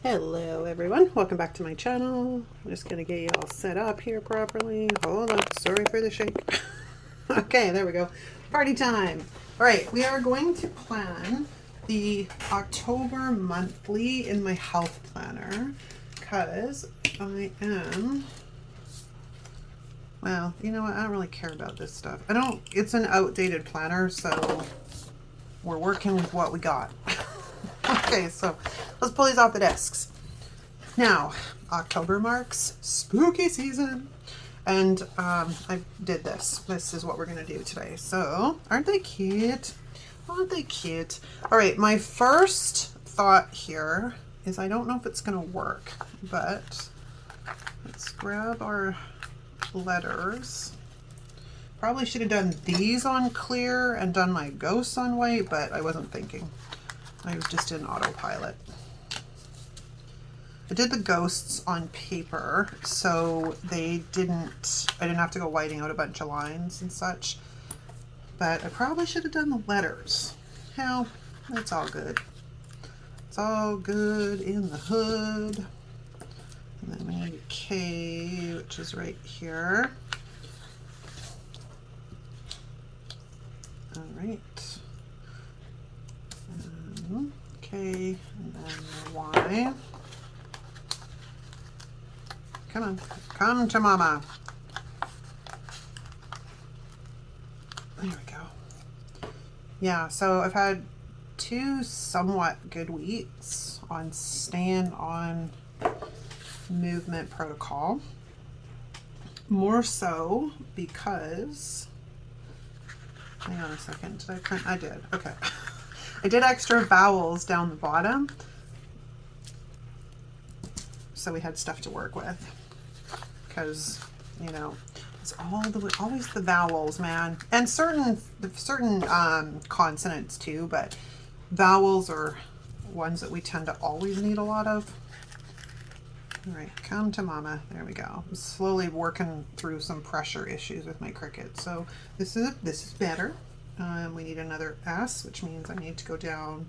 Hello everyone, welcome back to my channel. I'm just gonna get you all set up here properly. Hold on, sorry for the shake. Okay, there we go. Party time. All right, we are going to plan the October monthly in my health planner because I am, well, you know what, I don't really care about this stuff. It's an outdated planner, so we're working with what we got. Okay, so let's pull these off the desks. Now, October marks spooky season, and I did this. This is what we're going to do today. So, aren't they cute? Aren't they cute? All right, my first thought here is I don't know if it's going to work, but let's grab our letters. Probably should have done these on clear and done my ghosts on white, but I wasn't thinking. I was just in autopilot. I did the ghosts on paper, so I didn't have to go whiting out a bunch of lines and such. But I probably should have done the letters. Hell, that's all good. It's all good in the hood. And then we need a K, which is right here. All right. K, and then Y. Come on, come to mama. There we go. Yeah, so I've had two somewhat good weeks on staying on movement protocol. More so because, hang on a second, did I print? I did, okay. I did extra vowels down the bottom, so we had stuff to work with. Because, you know, it's always the vowels, man, and certain consonants too. But vowels are ones that we tend to always need a lot of. All right, come to mama. There we go. I'm slowly working through some pressure issues with my Cricut, so this is better. We need another S, which means I need to go down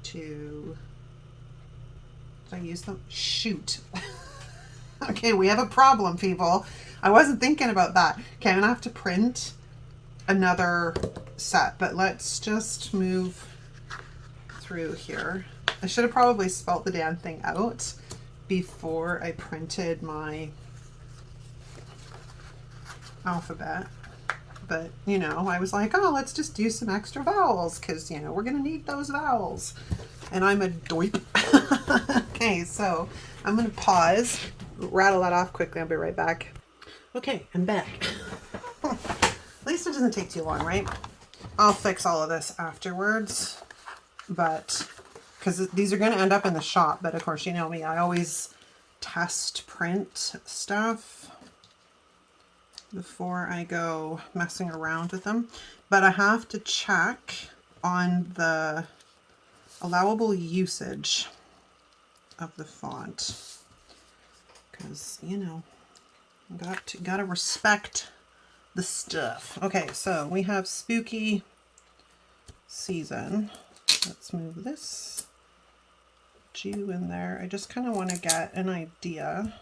to. Did I use them? Shoot. Okay, we have a problem, people. I wasn't thinking about that. Okay, I'm gonna have to print another set, but let's just move through here. I should have probably spelt the damn thing out before I printed my alphabet. But, you know, I was like, oh, let's just do some extra vowels because, you know, we're going to need those vowels. And I'm a doip. Okay, so I'm going to pause, rattle that off quickly. I'll be right back. Okay, I'm back. At least it doesn't take too long, right? I'll fix all of this afterwards. But, because these are going to end up in the shop. But, of course, you know me. I always test print stuff before I go messing around with them. But I have to check on the allowable usage of the font because, you know, gotta respect the stuff. Okay, so we have spooky season. Let's move this Jew in there. I just kind of want to get an idea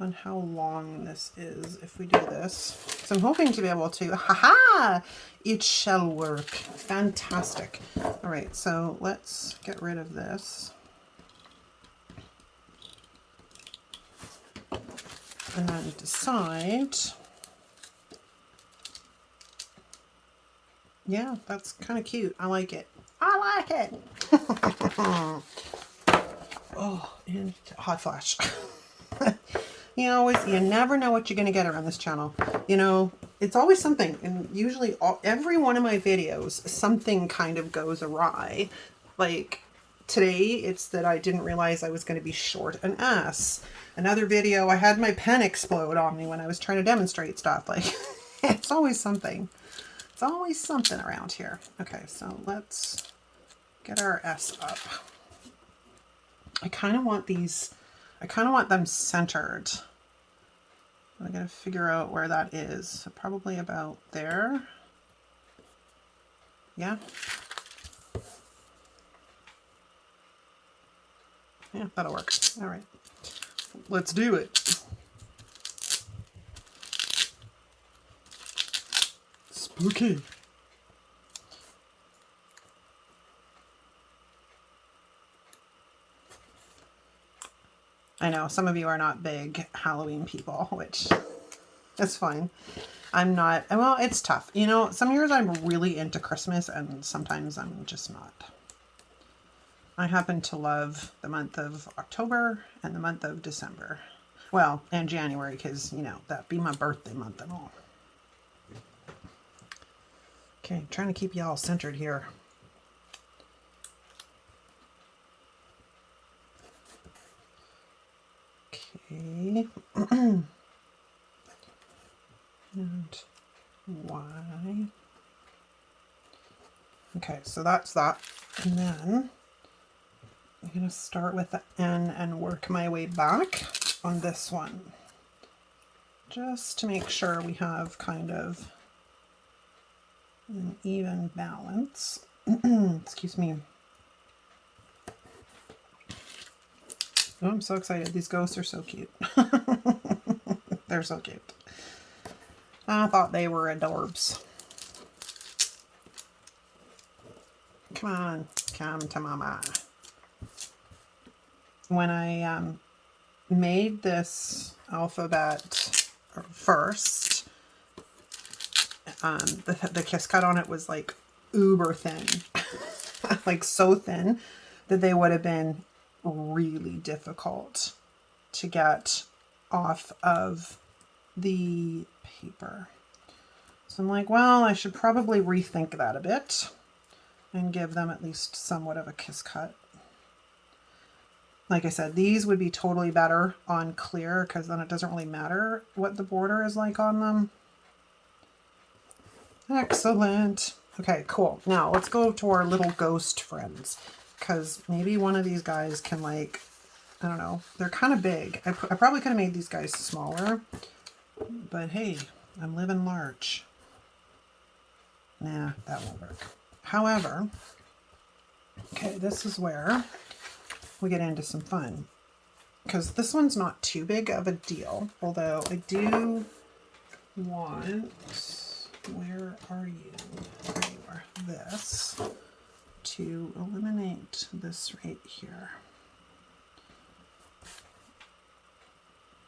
on how long this is if we do this. So I'm hoping to be able to, haha, it shall work. Fantastic. All right, so let's get rid of this. And then decide. Yeah, that's kind of cute. I like it. I like it. Oh, and hot flash. You never know what you're going to get around this channel. You know, it's always something. And usually every one of my videos, something kind of goes awry. Like today, it's that I didn't realize I was going to be short an S. Another video, I had my pen explode on me when I was trying to demonstrate stuff. Like, it's always something. It's always something around here. Okay, so let's get our S up. I kind of want them centered. I gotta figure out where that is. So probably about there. Yeah. Yeah, that'll work. All right. Let's do it. Spooky. I know some of you are not big Halloween people, which is fine. I'm not. Well, it's tough. You know, some years I'm really into Christmas and sometimes I'm just not. I happen to love the month of October and the month of December. Well, and January, because, you know, that'd be my birthday month and all. Okay, trying to keep you all centered here. Okay. And Y. Okay, so that's that. And then I'm going to start with the N and work my way back on this one. Just to make sure we have kind of an even balance. Excuse me. Oh, I'm so excited. These ghosts are so cute. They're so cute. I thought they were adorbs. Come on, come to mama. When I made this alphabet first, the kiss cut on it was like uber thin. Like so thin that they would have been really difficult to get off of the paper. So I'm like, well, I should probably rethink that a bit and give them at least somewhat of a kiss cut. Like I said, these would be totally better on clear because then it doesn't really matter what the border is like on them. Excellent. Okay, cool. Now let's go to our little ghost friends because maybe one of these guys can, like, I don't know, they're kind of big. I probably could have made these guys smaller, but hey, I'm living large. Nah, that won't work. However, okay, this is where we get into some fun because this one's not too big of a deal, although I do want, where are you? There you are. This, to eliminate this right here.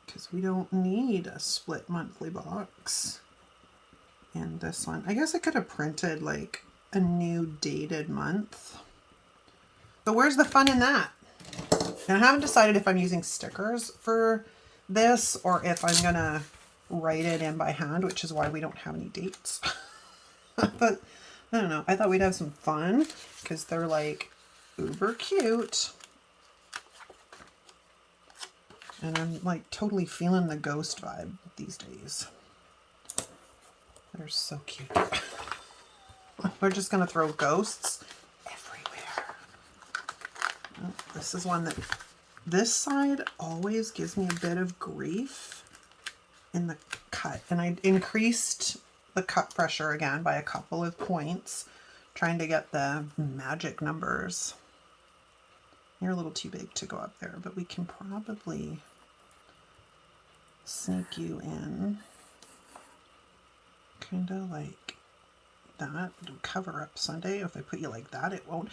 Because we don't need a split monthly box in this one. I guess I could have printed like a new dated month. But where's the fun in that? And I haven't decided if I'm using stickers for this or if I'm going to write it in by hand, which is why we don't have any dates. But I don't know. I thought we'd have some fun because they're like uber cute. And I'm like totally feeling the ghost vibe these days. They're so cute. We're just going to throw ghosts everywhere. Oh, this is one that, this side always gives me a bit of grief in the cut. And I increased the cut pressure again by a couple of points, trying to get the magic numbers. You're a little too big to go up there, but we can probably sneak you in kind of like that. It'll cover up Sunday. If I put you like that, it won't.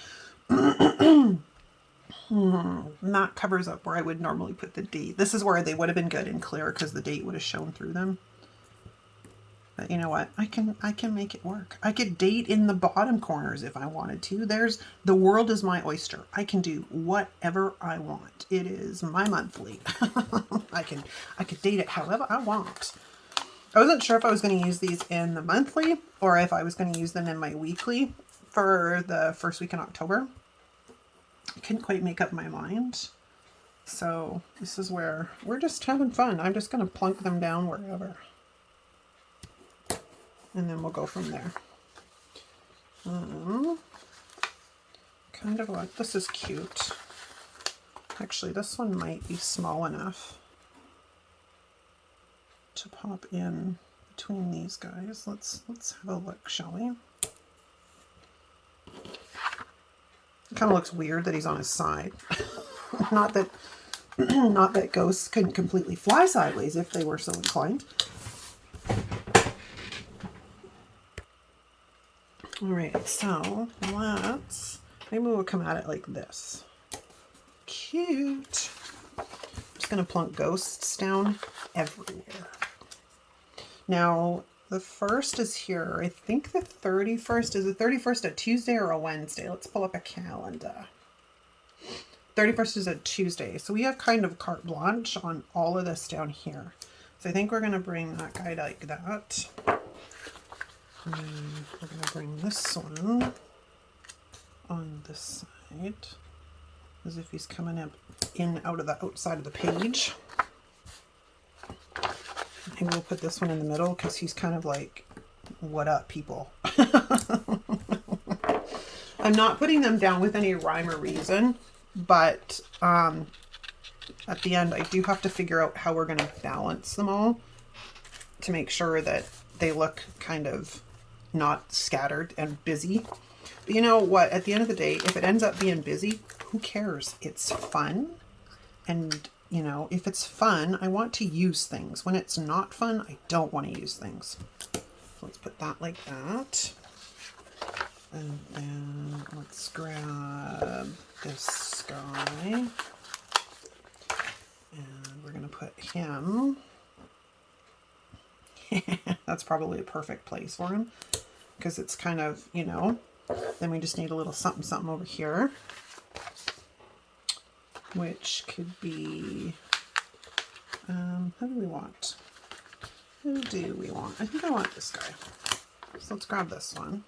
And that covers up where I would normally put the date. This is where they would have been good and clear because the date would have shown through them. But you know what? I can make it work. I could date in the bottom corners if I wanted to. The world is my oyster. I can do whatever I want. It is my monthly. I could date it however I want. I wasn't sure if I was going to use these in the monthly or if I was going to use them in my weekly for the first week in October. I couldn't quite make up my mind. So this is where we're just having fun. I'm just going to plunk them down wherever. And then we'll go from there. Kind of like, this is cute. Actually, this one might be small enough to pop in between these guys. Let's have a look, shall we? It kind of looks weird that he's on his side. Not that, not that ghosts couldn't completely fly sideways if they were so inclined. All right, so let's, maybe we'll come at it like this. Cute. I'm just gonna plunk ghosts down everywhere. Now, the first is here. I think the 31st, is the 31st a Tuesday or a Wednesday? Let's pull up a calendar. 31st is a Tuesday. So we have kind of carte blanche on all of this down here. So I think we're gonna bring that guy like that. And then we're gonna bring this one on this side, as if he's coming up in out of the outside of the page. And we'll put this one in the middle because he's kind of like, what up, people? I'm not putting them down with any rhyme or reason, but at the end, I do have to figure out how we're going to balance them all to make sure that they look kind of not scattered and busy. But you know what? At the end of the day, if it ends up being busy, who cares? It's fun. And you know, if it's fun, I want to use things. When it's not fun, I don't want to use things. So let's put that like that. And then let's grab this guy. And we're going to put him. That's probably a perfect place for him. Because it's kind of, you know, then we just need a little something, something over here. Which could be, who do we want? Who do we want? I think I want this guy. So let's grab this one.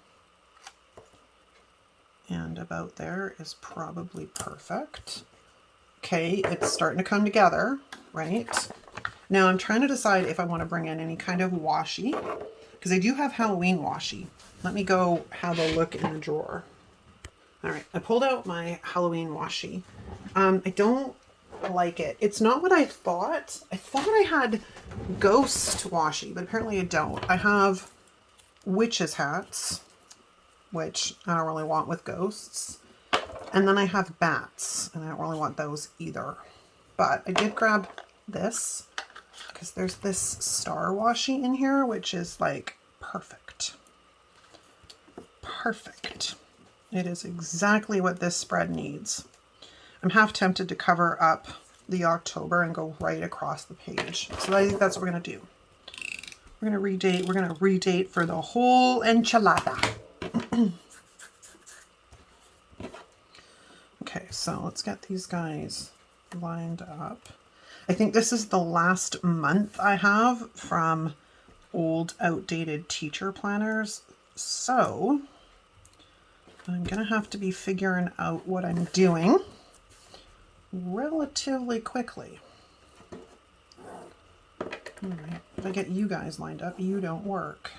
And about there is probably perfect. Okay, it's starting to come together, right? Now I'm trying to decide if I want to bring in any kind of washi, because I do have Halloween washi. Let me go have a look in the drawer. All right, I pulled out my Halloween washi. I don't like it. It's not what I thought. I thought I had ghost washi, but apparently I don't. I have witches' hats, which I don't really want with ghosts. And then I have bats, and I don't really want those either. But I did grab this, because there's this star washi in here, which is like perfect. Perfect. It is exactly what this spread needs. I'm half tempted to cover up the October and go right across the page. So I think that's what we're going to do. We're going to redate. We're going to redate for the whole enchilada. Okay, so let's get these guys lined up. I think this is the last month I have from old outdated teacher planners. So I'm going to have to be figuring out what I'm doing relatively quickly. All right, if I get you guys lined up, you don't work.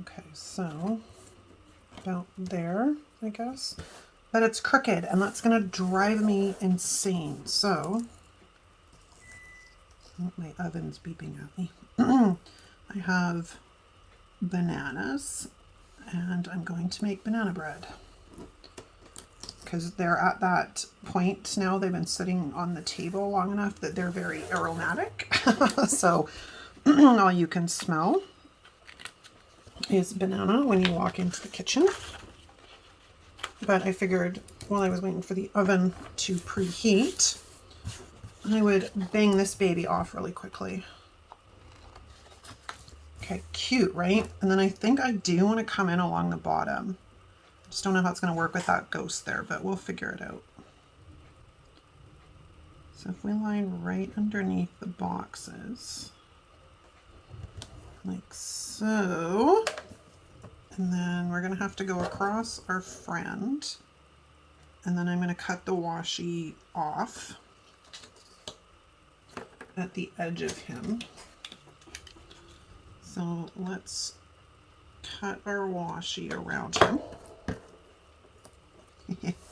Okay, so about there, I guess. But it's crooked, and that's going to drive me insane. So, oh, my oven's beeping at me. I have bananas, and I'm going to make banana bread. Because they're at that point now, they've been sitting on the table long enough that they're very aromatic. So all you can smell is banana when you walk into the kitchen. But I figured while I was waiting for the oven to preheat, I would bang this baby off really quickly. Okay, cute, right? And then I think I do want to come in along the bottom. Just don't know how it's going to work with that ghost there, but we'll figure it out. So if we line right underneath the boxes, like so, and then we're going to have to go across our friend, and then I'm going to cut the washi off at the edge of him. So let's cut our washi around him.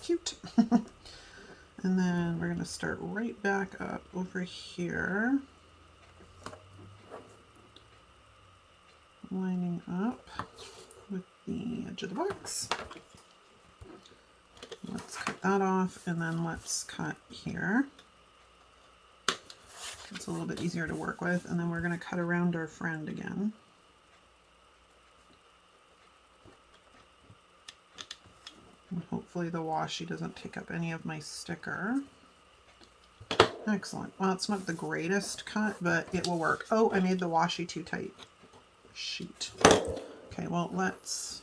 Cute. And then we're going to start right back up over here, lining up with the edge of the box. let's cut that off, and then let's cut here. It's a little bit easier to work with, and then we're going to cut around our friend again. And hopefully the washi doesn't take up any of my sticker. Excellent. Well, it's not the greatest cut, but it will work. Oh, I made the washi too tight. Shoot. Okay, well, let's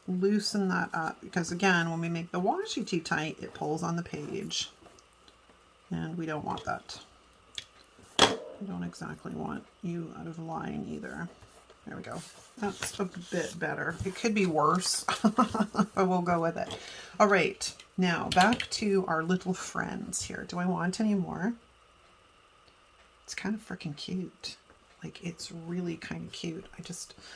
loosen that up, because again, when we make the washi too tight, it pulls on the page, and we don't want that. We don't exactly want you out of line either. There we go. That's a bit better. It could be worse, but we'll go with it. All right, now back to our little friends here. Do I want any more? It's kind of freaking cute. Like, it's really kind of cute.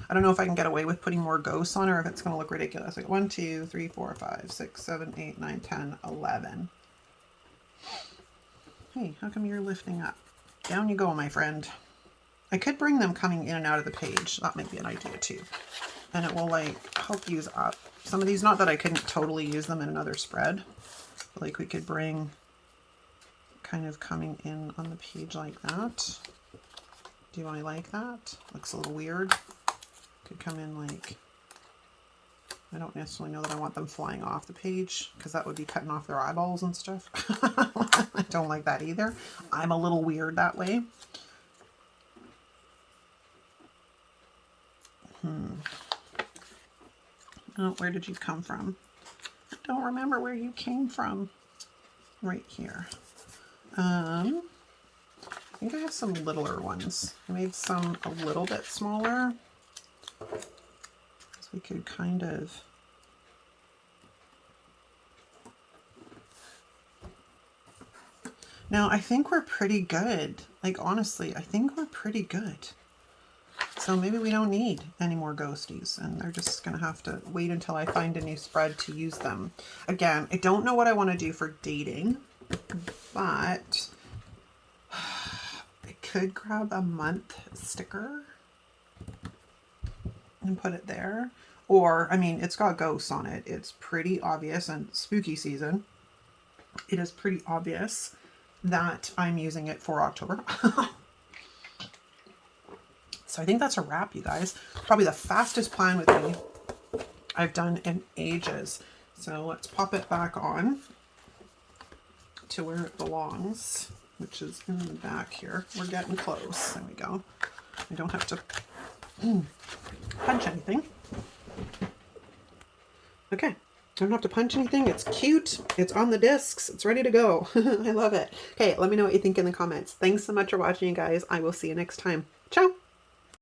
I don't know if I can get away with putting more ghosts on, or if it's going to look ridiculous. Like 1, 2, 3, 4, 5, 6, 7, 8, 9, 10, 11. Hey, how come you're lifting up? Down you go, my friend. I could bring them coming in and out of the page. That might be an idea too. And it will like help use up some of these. Not that I couldn't totally use them in another spread. But like we could bring kind of coming in on the page like that. Do I like that? Looks a little weird. Could come in like, I don't necessarily know that I want them flying off the page, because that would be cutting off their eyeballs and stuff. I don't like that either. I'm a little weird that way. Oh, where did you come from? I don't remember where you came from. Right here. I think I have some littler ones. I made some a little bit smaller. So we could kind of... Now, I think we're pretty good. Like, honestly, I think we're pretty good. So maybe we don't need any more ghosties, and they're just going to have to wait until I find a new spread to use them. Again, I don't know what I want to do for dating, but I could grab a month sticker and put it there. Or, I mean, it's got ghosts on it. It's pretty obvious, and spooky season. It is pretty obvious that I'm using it for October. So I think that's a wrap, you guys. Probably the fastest plan with me I've done in ages. So let's pop it back on to where it belongs, which is in the back here. We're getting close. There we go. I don't have to punch anything. Okay. I don't have to punch anything. It's cute. It's on the discs. It's ready to go. I love it. Okay, let me know what you think in the comments. Thanks so much for watching, you guys. I will see you next time. Ciao.